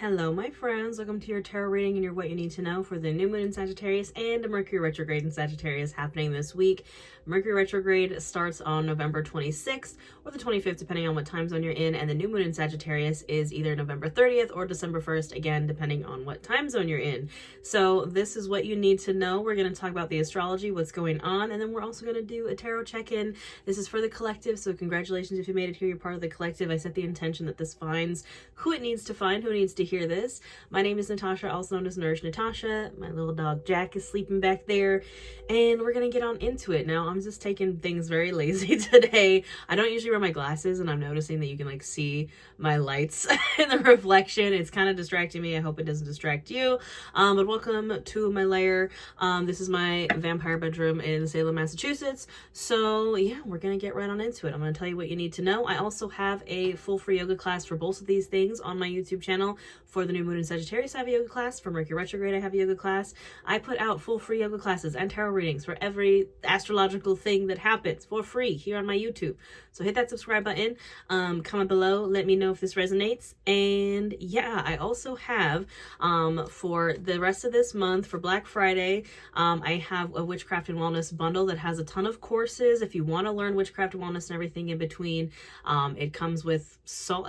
Hello, my friends. Welcome to your tarot reading and your what you need to know for the new moon in Sagittarius and a Mercury retrograde in Sagittarius happening this week. Mercury retrograde starts on November 26th or the 25th, depending on what time zone you're in, and the new moon in Sagittarius is either November 30th or December 1st, again, depending on what time zone you're in. So this is what you need to know. We're going to talk about the astrology, what's going on, and then we're also going to do a tarot check-in. This is for the collective, so congratulations if you made it here. You're part of the collective. I set the intention that this finds who it needs to find, who needs to hear this. My name is Natasha, also known as Nourish Natasha. My little dog Jack is sleeping back there, and we're gonna get on into it. Now, I'm just taking things very lazy today. I don't usually wear my glasses, and I'm noticing that you can like see my lights in the reflection. It's kind of distracting me. I hope it doesn't distract you. But welcome to my lair. This is my vampire bedroom in Salem, Massachusetts. So yeah, we're gonna get right on into it. I'm gonna tell you what you need to know. I also have a full free yoga class for both of these things on my YouTube channel. For the new moon in Sagittarius, I have a yoga class. For Mercury retrograde, I have a yoga class. I put out full free yoga classes and tarot readings for every astrological thing that happens for free here on my YouTube. So hit that subscribe button, comment below, let me know if this resonates. And yeah, I also have for the rest of this month, for Black Friday, I have a witchcraft and wellness bundle that has a ton of courses. If you want to learn witchcraft and wellness and everything in between, it comes with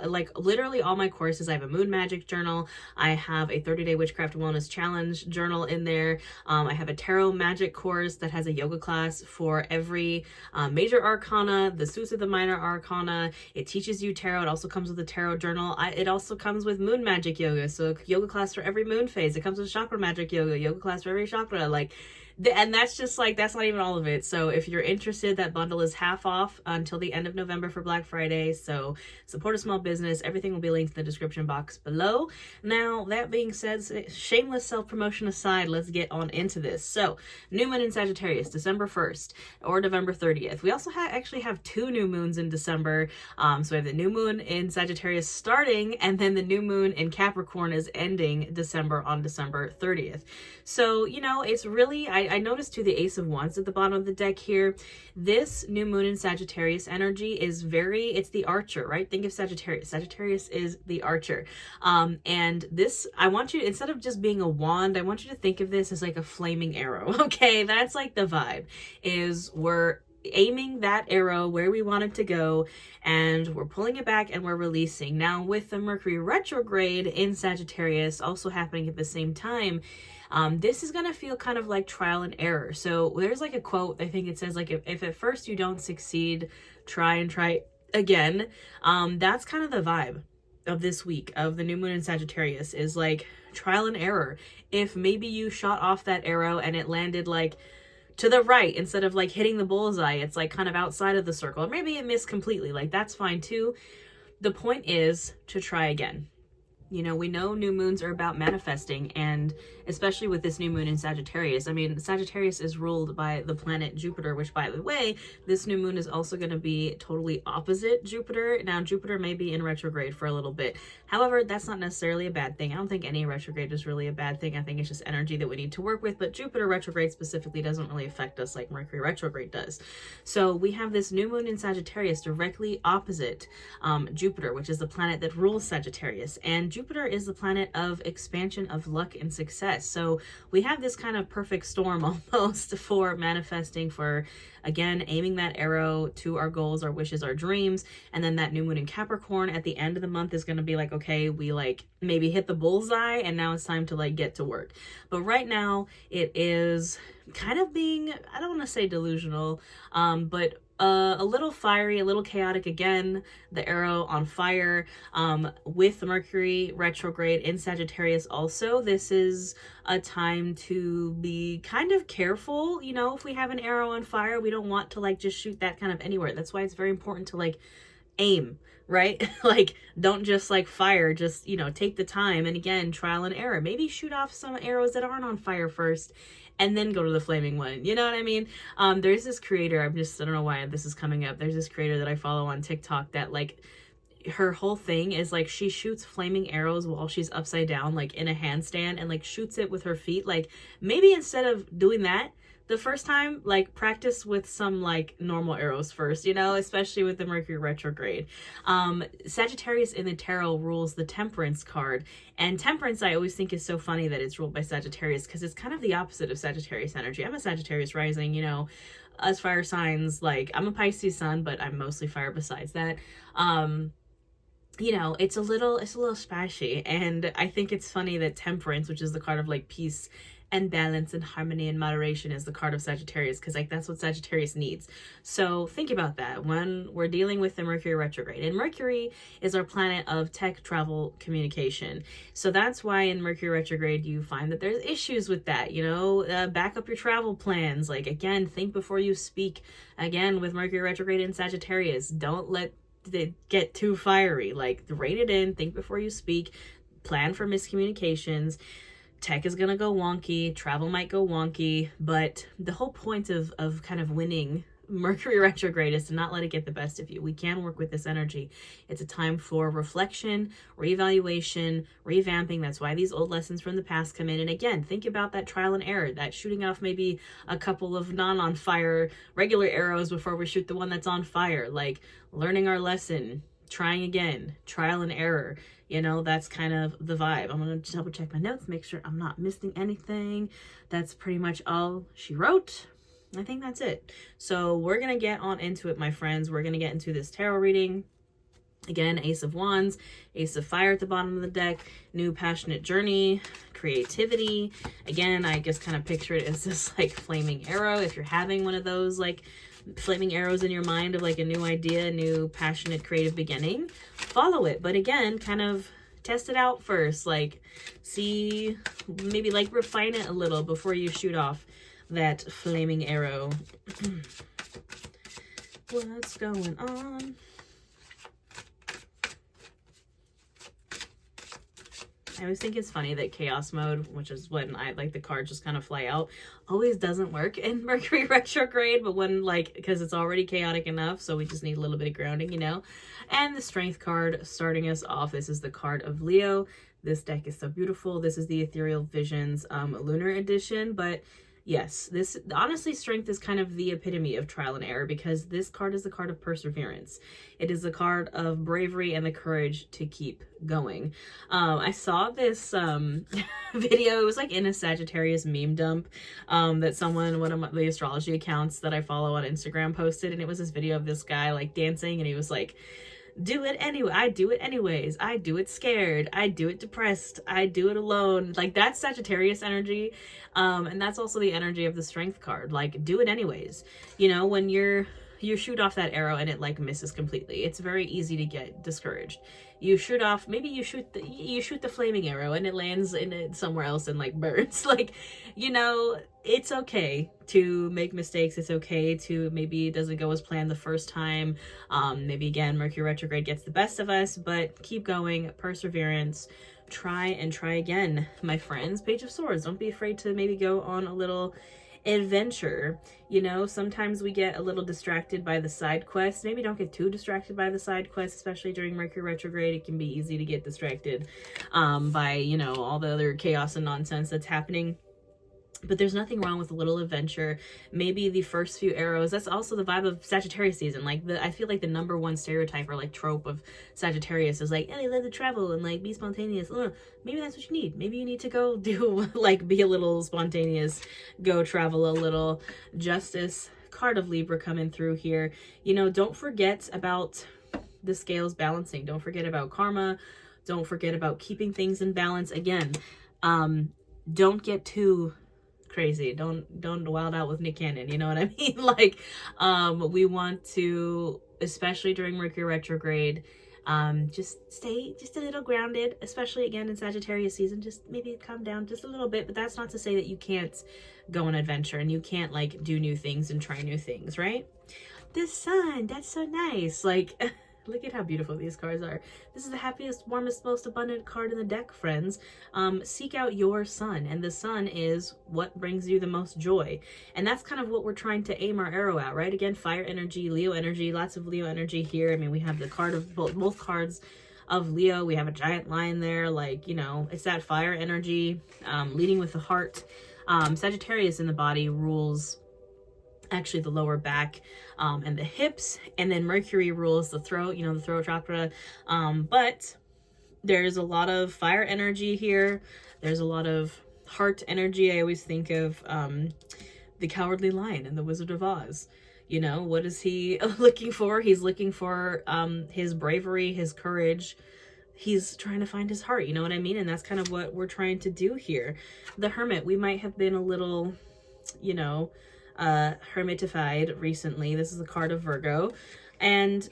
like literally all my courses. I have a moon magic journal. I have a 30-day witchcraft and wellness challenge journal in there. I have a tarot magic course that has a yoga class for every major arcana, the suits of the minor arcana. It teaches you tarot. It also comes with a tarot journal. It also comes with moon magic yoga. So yoga class for every moon phase. It comes with chakra magic yoga class for every chakra. And that's just like, that's not even all of it. So if you're interested, that bundle is half off until the end of November for Black Friday. So support a small business. Everything will be linked in the description box below. Now, that being said, shameless self-promotion aside, let's get on into this. So new moon in Sagittarius, December 1st or November 30th. We also actually have two new moons in December. So we have the new moon in Sagittarius starting, and then the new moon in Capricorn is ending December on December 30th. So, you know, it's really, I noticed too the Ace of Wands at the bottom of the deck here. This new moon in Sagittarius energy is it's the archer, right? Think of Sagittarius. Sagittarius is the archer. And this, I want you, instead of just being a wand, I want you to think of this as like a flaming arrow. Okay, that's like the vibe, is we're aiming that arrow where we want it to go, and we're pulling it back and we're releasing. Now, with the Mercury retrograde in Sagittarius also happening at the same time, this is going to feel kind of like trial and error. So there's like a quote, I think it says like, if at first you don't succeed, try and try again. That's kind of the vibe of this week of the new moon in Sagittarius, is like trial and error. If maybe you shot off that arrow and it landed like to the right instead of like hitting the bullseye, it's like kind of outside of the circle, or maybe it missed completely, like that's fine too. The point is to try again. You know, we know new moons are about manifesting, and especially with this new moon in Sagittarius. I mean, Sagittarius is ruled by the planet Jupiter, which, by the way, this new moon is also going to be totally opposite Jupiter. Now, Jupiter may be in retrograde for a little bit. However, that's not necessarily a bad thing. I don't think any retrograde is really a bad thing. I think it's just energy that we need to work with, but Jupiter retrograde specifically doesn't really affect us like Mercury retrograde does. So we have this new moon in Sagittarius directly opposite Jupiter, which is the planet that rules Sagittarius. And Jupiter is the planet of expansion, of luck and success. So we have this kind of perfect storm almost for manifesting, for again aiming that arrow to our goals, our wishes, our dreams. And then that new moon in Capricorn at the end of the month is going to be like, okay, we like maybe hit the bullseye and now it's time to like get to work. But right now it is kind of being, I don't want to say delusional, but a little fiery, a little chaotic. Again, the arrow on fire, with the Mercury retrograde in Sagittarius also. This is a time to be kind of careful. You know, if we have an arrow on fire, we don't want to like just shoot that kind of anywhere. That's why it's very important to like aim, right? Like, don't just like fire, just, you know, take the time, and again, trial and error. Maybe shoot off some arrows that aren't on fire first and then go to the flaming one. You know what I mean? There's this creator, I don't know why this is coming up. There's this creator that I follow on TikTok that like, her whole thing is like she shoots flaming arrows while she's upside down, like in a handstand, and like shoots it with her feet. Like, maybe instead of doing that, the first time, like, practice with some like normal arrows first, you know, especially with the Mercury retrograde. Sagittarius in the tarot rules the Temperance card, and Temperance I always think is so funny that it's ruled by Sagittarius, because it's kind of the opposite of Sagittarius energy. I'm a Sagittarius rising, you know, as fire signs. Like, I'm a Pisces sun, but I'm mostly fire besides that. You know, it's a little splashy, and I think it's funny that Temperance, which is the card of like peace and balance and harmony and moderation, is the card of Sagittarius, because like that's what Sagittarius needs. So think about that when we're dealing with the Mercury retrograde. And Mercury is our planet of tech, travel, communication. So that's why in Mercury retrograde you find that there's issues with that, you know. Back up your travel plans. Like, again, think before you speak. Again, with Mercury retrograde in Sagittarius, don't let it get too fiery. Like, rein it in, think before you speak, plan for miscommunications. Tech is gonna go wonky, travel might go wonky, but the whole point of kind of winning Mercury retrograde is to not let it get the best of you. We can work with this energy. It's a time for reflection, reevaluation, revamping. That's why these old lessons from the past come in. And again, think about that trial and error, that shooting off maybe a couple of non-on fire regular arrows before we shoot the one that's on fire. Like, learning our lesson, trying again, trial and error. You know, that's kind of the vibe. I'm going to double check my notes, make sure I'm not missing anything. That's pretty much all she wrote. I think that's it. So we're going to get on into it, my friends. We're going to get into this tarot reading. Again, Ace of Wands, Ace of Fire at the bottom of the deck, new passionate journey, creativity. Again, I just kind of picture it as this like flaming arrow. If you're having one of those like flaming arrows in your mind of like a new idea, new passionate creative beginning, follow it. But again, kind of test it out first. Like, see, maybe like refine it a little before you shoot off that flaming arrow. What's going on? I always think it's funny that chaos mode, which is when I like the cards just kind of fly out, always doesn't work in Mercury retrograde. But when, like, because it's already chaotic enough, so we just need a little bit of grounding, you know. And the Strength card starting us off, this is the card of Leo. This deck is so beautiful. This is the Ethereal Visions Lunar Edition. But yes, this honestly, Strength is kind of the epitome of trial and error, because this card is the card of perseverance. It is the card of bravery and the courage to keep going. I saw this video, it was like in a Sagittarius meme dump that someone, one of the astrology accounts that I follow on Instagram, posted, and it was this video of this guy like dancing, and he was like, do it anyway. I do it anyways. I do it scared. I do it depressed. I do it alone. Like, that's Sagittarius energy. And that's also the energy of the Strength card. Like, do it anyways. You know, when you shoot off that arrow and it like misses completely, it's very easy to get discouraged. You shoot off, maybe you shoot the flaming arrow and it lands in it somewhere else and like burns. Like, you know, it's okay to make mistakes. It's okay to, maybe it doesn't go as planned the first time. Maybe again, Mercury retrograde gets the best of us, but keep going, perseverance, try and try again, my friends. Page of Swords, don't be afraid to maybe go on a little adventure. You know, sometimes we get a little distracted by the side quests. Maybe don't get too distracted by the side quests, especially during Mercury retrograde. It can be easy to get distracted by, you know, all the other chaos and nonsense that's happening. But there's nothing wrong with a little adventure. Maybe the first few arrows, that's also the vibe of Sagittarius season. Like, I feel like the #1 stereotype or like trope of Sagittarius is like, hey, love to travel and like be spontaneous. Maybe that's what you need. Maybe you need to go do, like, be a little spontaneous, go travel a little. Justice, card of Libra coming through here. You know, don't forget about the scales balancing. Don't forget about karma. Don't forget about keeping things in balance. Again, don't get too crazy. Don't wild out with Nick Cannon, you know what I mean? Like, we want to, especially during Mercury retrograde, just stay just a little grounded, especially again in Sagittarius season. Just maybe calm down just a little bit, but that's not to say that you can't go on adventure and you can't like do new things and try new things, right? The sun, that's so nice. Like, look at how beautiful these cards are. This is the happiest, warmest, most abundant card in the deck, friends. Seek out your sun, and the sun is what brings you the most joy. And that's kind of what we're trying to aim our arrow at, right? Again, fire energy, Leo energy, lots of Leo energy here. I mean, we have the card of both cards of Leo. We have a giant lion there. Like, you know, it's that fire energy, leading with the heart. Sagittarius in the body rules actually the lower back and the hips, and then Mercury rules the throat, the throat chakra. But there's a lot of fire energy here. There's a lot of heart energy. I always think of the Cowardly Lion and the Wizard of Oz. What is he looking for? He's looking for his bravery, his courage. He's trying to find his heart, you know what I mean? And that's kind of what we're trying to do here. The Hermit, we might have been a little, hermitified recently. This is a card of Virgo. And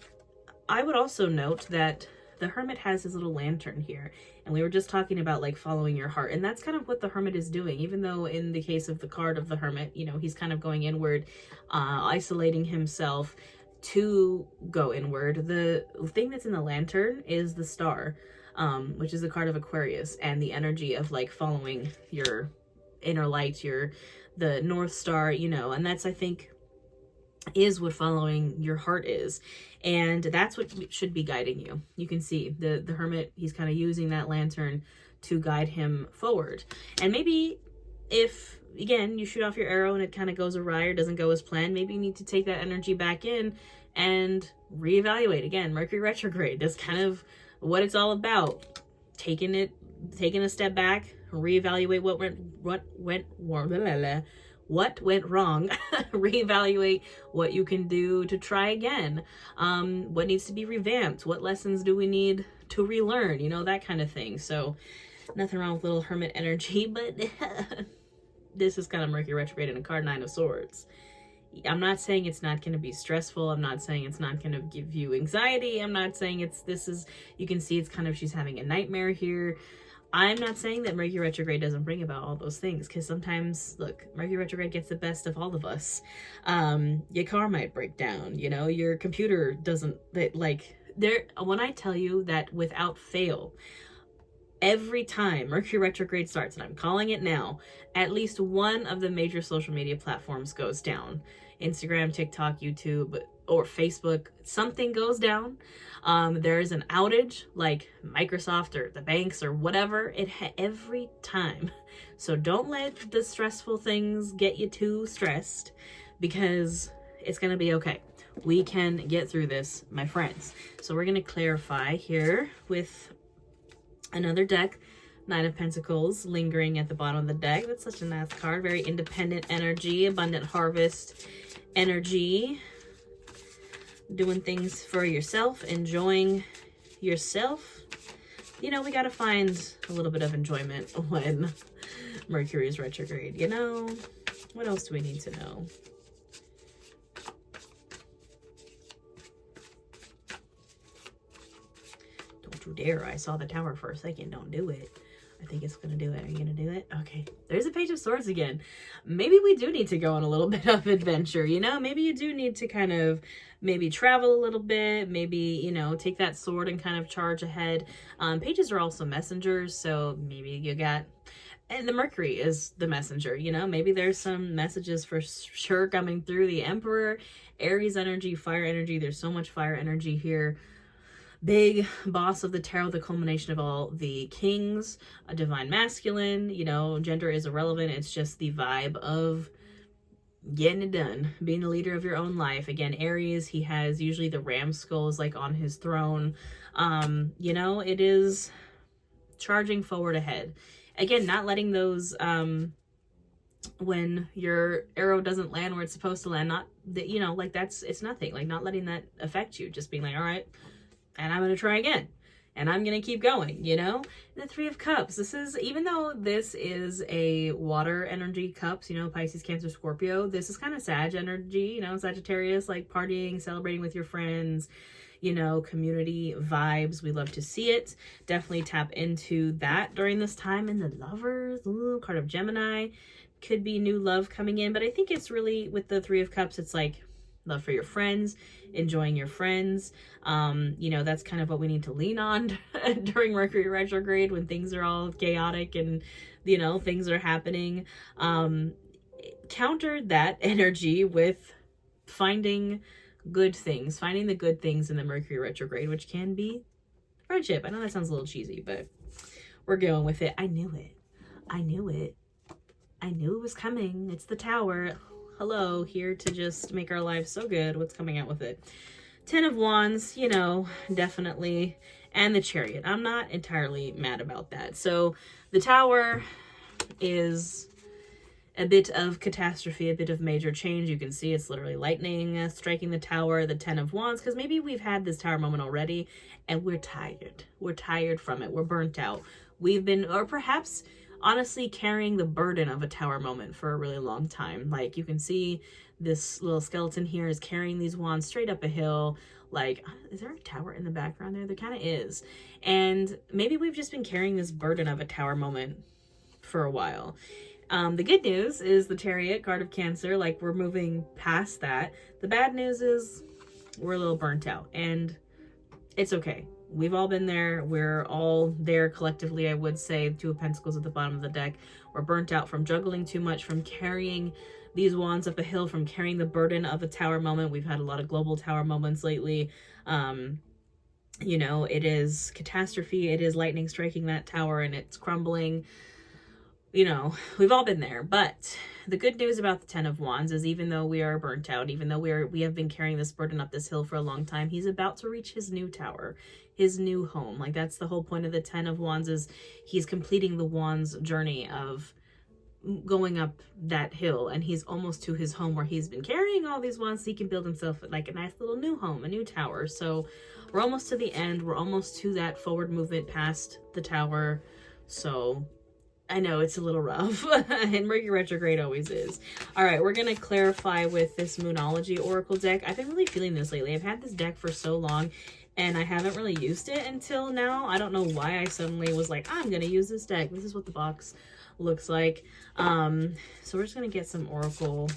I would also note that the Hermit has his little lantern here. And we were just talking about like following your heart. And that's kind of what the Hermit is doing. Even though in the case of the card of the Hermit, he's kind of going inward, isolating himself to go inward. The thing that's in the lantern is the star, which is the card of Aquarius, and the energy of like following your inner light, the North Star, and that's, I think, is what following your heart is. And that's what should be guiding you. You can see the Hermit, he's kind of using that lantern to guide him forward. And maybe if, again, you shoot off your arrow and it kind of goes awry or doesn't go as planned, maybe you need to take that energy back in and reevaluate. Again, Mercury retrograde, that's kind of what it's all about. Taking a step back, reevaluate what went wrong, reevaluate what you can do to try again, what needs to be revamped, what lessons do we need to relearn, that kind of thing. So nothing wrong with little Hermit energy, but this is kind of Mercury retrograde in a card, 9 of Swords. I'm not saying it's not going to be stressful. I'm not saying it's not going to give you anxiety. I'm not saying you can see it's kind of, she's having a nightmare here. I'm not saying that Mercury retrograde doesn't bring about all those things, because sometimes, look, Mercury retrograde gets the best of all of us. Your car might break down, your computer doesn't, when I tell you that without fail, every time Mercury retrograde starts, and I'm calling it now, at least one of the major social media platforms goes down. Instagram, TikTok, YouTube, or Facebook, something goes down. There's an outage, like Microsoft or the banks or whatever, every time. So don't let the stressful things get you too stressed, because it's going to be okay. We can get through this, my friends. So we're going to clarify here with another deck, 9 of Pentacles, lingering at the bottom of the deck. That's such a nice card. Very independent energy, abundant harvest energy. Doing things for yourself, enjoying yourself. We got to find a little bit of enjoyment when Mercury is retrograde. What else do we need to know? Don't you dare. I saw the tower for a second. Don't do it. I think it's going to do it. Are you going to do it? Okay. There's a Page of Swords again. Maybe we do need to go on a little bit of adventure, Maybe you do need to kind of maybe travel a little bit. Maybe, take that sword and kind of charge ahead. Pages are also messengers, so maybe you got... And the Mercury is the messenger, Maybe there's some messages for sure coming through. The Emperor, Aries energy, fire energy. There's so much fire energy here. Big boss of the tarot, the culmination of all the kings, a divine masculine, gender is irrelevant. It's just the vibe of getting it done, being the leader of your own life. Again, Aries, he has usually the ram skulls like on his throne. It is charging forward ahead. Again, not letting those, when your arrow doesn't land where it's supposed to land, not that, it's nothing, like not letting that affect you, just being like, all right, and I'm going to try again, and I'm going to keep going, The 3 of Cups, this is, even though this is a water energy cups, Pisces, Cancer, Scorpio, this is kind of Sag energy, Sagittarius, like partying, celebrating with your friends, community vibes. We love to see it. Definitely tap into that during this time. And the Lovers, card of Gemini, could be new love coming in, but I think it's really, with the 3 of Cups, it's like love for your friends, enjoying your friends. That's kind of what we need to lean on during Mercury retrograde, when things are all chaotic and, things are happening. Counter that energy with finding good things, finding the good things in the Mercury retrograde, which can be friendship. I know that sounds a little cheesy, but we're going with it. I knew it. I knew it was coming. It's the Tower. Hello, here to just make our lives so good. What's coming out with it? 10 of Wands, you know, definitely. And the Chariot. I'm not entirely mad about that. So the Tower is a bit of catastrophe, a bit of major change. You can see it's literally lightning striking the Tower, the 10 of Wands, because maybe we've had this Tower moment already and we're tired. We're tired from it. We're burnt out. We've been, or perhaps honestly carrying the burden of a Tower moment for a really long time. Like you can see this little skeleton here is carrying these wands straight up a hill. Like, is there a tower in the background there? There kind of is. And maybe we've just been carrying this burden of a Tower moment for a while. The good news is the Chariot, card of Cancer, like we're moving past that. The bad news is we're a little burnt out, and it's okay. We've all been there. We're all there collectively, I would say. 2 of Pentacles at the bottom of the deck. We're burnt out from juggling too much, from carrying these wands up a hill, from carrying the burden of a Tower moment. We've had a lot of global Tower moments lately. You know, it is catastrophe. It is lightning striking that tower and it's crumbling. You know, we've all been there. But the good news about the 10 of Wands is even though we are burnt out, even though we have been carrying this burden up this hill for a long time, he's about to reach his new tower, his new home. Like that's the whole point of the 10 of Wands, is he's completing the Wands journey of going up that hill, and he's almost to his home where he's been carrying all these wands so he can build himself like a nice little new home, a new tower. So we're almost to the end. We're almost to that forward movement past the Tower. So I know it's a little rough, and Mercury retrograde always is. All right, we're going to clarify with this Moonology Oracle deck. I've been really feeling this lately. I've had this deck for so long, and I haven't really used it until now. I don't know why I suddenly was like, I'm going to use this deck. This is what the box looks like. So we're just going to get some Oracle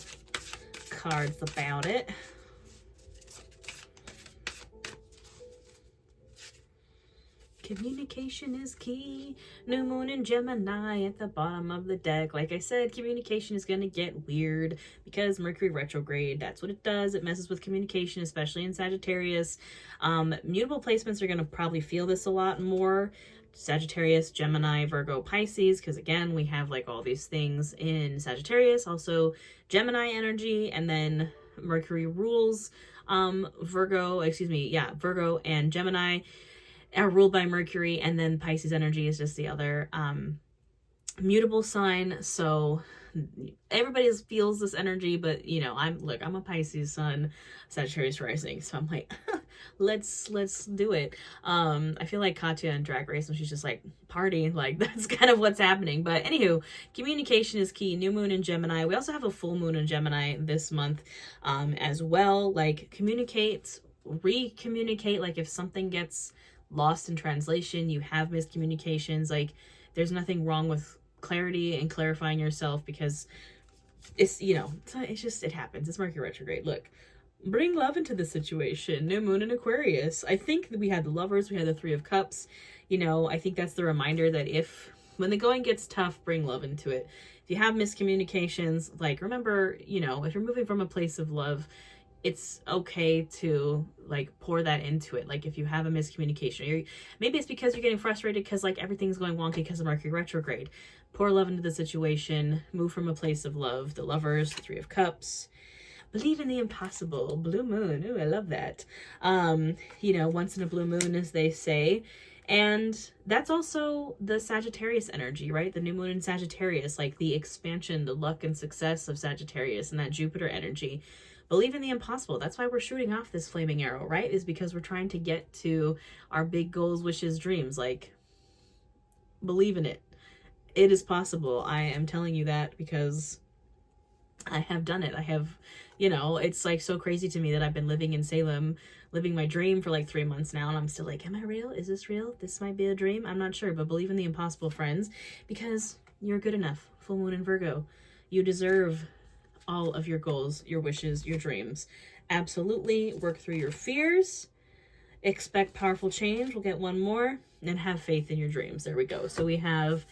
cards about it. Communication is key. New moon in Gemini at the bottom of the deck. Like I said, communication is going to get weird because Mercury retrograde, that's what it does. It messes with communication, especially in Sagittarius. Mutable placements are going to probably feel this a lot more. Sagittarius, Gemini, Virgo, Pisces, because again, we have like all these things in Sagittarius. Also Gemini energy, and then Mercury rules Virgo and Gemini are ruled by Mercury, and then Pisces energy is just the other mutable sign. So everybody feels this energy, but you know, I'm a Pisces sun, Sagittarius rising, so I'm like, let's do it. I feel like Katya in Drag Race when she's just like party, like that's kind of what's happening. But anywho, communication is key. New moon in Gemini. We also have a full moon in Gemini this month as well. Like communicate, re-communicate. Like if something gets lost in translation, you have miscommunications, like there's nothing wrong with clarity and clarifying yourself, because it's, you know, it's just, it happens. It's Mercury retrograde. Look, bring love into the situation. New moon in Aquarius. I think that we had the Lovers, we had the 3 of Cups. You know, I think that's the reminder that when the going gets tough, bring love into it. If you have miscommunications, like remember, you know, if you're moving from a place of love, it's okay to like pour that into it. Like if you have a miscommunication, maybe it's because you're getting frustrated because like everything's going wonky because of Mercury retrograde. Pour love into the situation, move from a place of love. The Lovers, 3 of Cups. Believe in the impossible. Blue moon. Ooh, I love that. You know, once in a blue moon, as they say. And that's also the Sagittarius energy, right? The new moon in Sagittarius, like the expansion, the luck and success of Sagittarius, and that Jupiter energy. Believe in the impossible. That's why we're shooting off this flaming arrow, right? Is because we're trying to get to our big goals, wishes, dreams. Like, believe in it. It is possible. I am telling you that because I have done it. I have, you know, it's like so crazy to me that I've been living in Salem, living my dream for like 3 months now. And I'm still like, am I real? Is this real? This might be a dream. I'm not sure, but believe in the impossible, friends, because you're good enough. Full moon in Virgo. You deserve all of your goals, your wishes, your dreams. Absolutely. Work through your fears. Expect powerful change. We'll get one more. And have faith in your dreams. There we go. So we have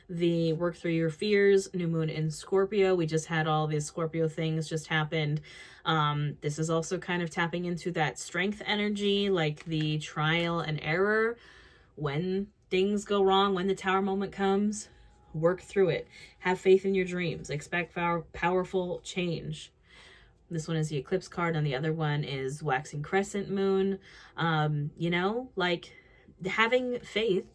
the work through your fears, new moon in Scorpio. We just had all these Scorpio things just happened. This is also kind of tapping into that strength energy, like the trial and error. When things go wrong, when the Tower moment comes, Work through it. Have faith in your dreams. Expect powerful change. This one is the eclipse card, and the other one is waxing crescent moon. You know, like, having faith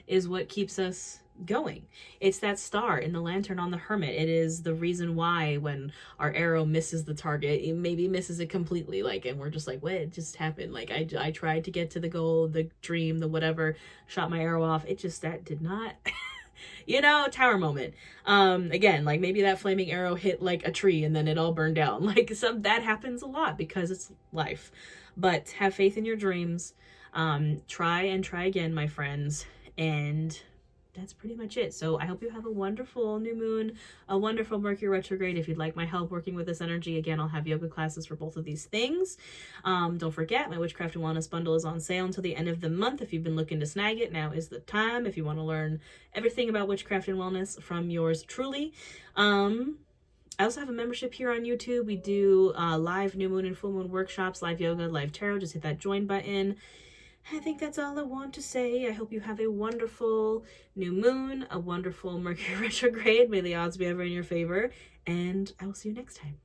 is what keeps us going. It's that star in the lantern on the hermit. It is the reason why when our arrow misses the target, it maybe misses it completely, like, and we're just like, what, it just happened. Like, I tried to get to the goal, the dream, the whatever, shot my arrow off. It just, that did not you know, tower moment. Again, like, maybe that flaming arrow hit like a tree and then it all burned down. Like, that happens a lot because it's life. But have faith in your dreams. Try and try again, my friends. And that's pretty much it. So I hope you have a wonderful new moon, a wonderful Mercury retrograde. If you'd like my help working with this energy, again, I'll have yoga classes for both of these things. Don't forget, my Witchcraft and Wellness bundle is on sale until the end of the month. If you've been looking to snag it, now is the time. If you want to learn everything about witchcraft and wellness from yours truly. I also have a membership here on YouTube. We do live new moon and full moon workshops, live yoga, live tarot. Just hit that join button. I think that's all I want to say. I hope you have a wonderful new moon, a wonderful Mercury retrograde. May the odds be ever in your favor, and I will see you next time.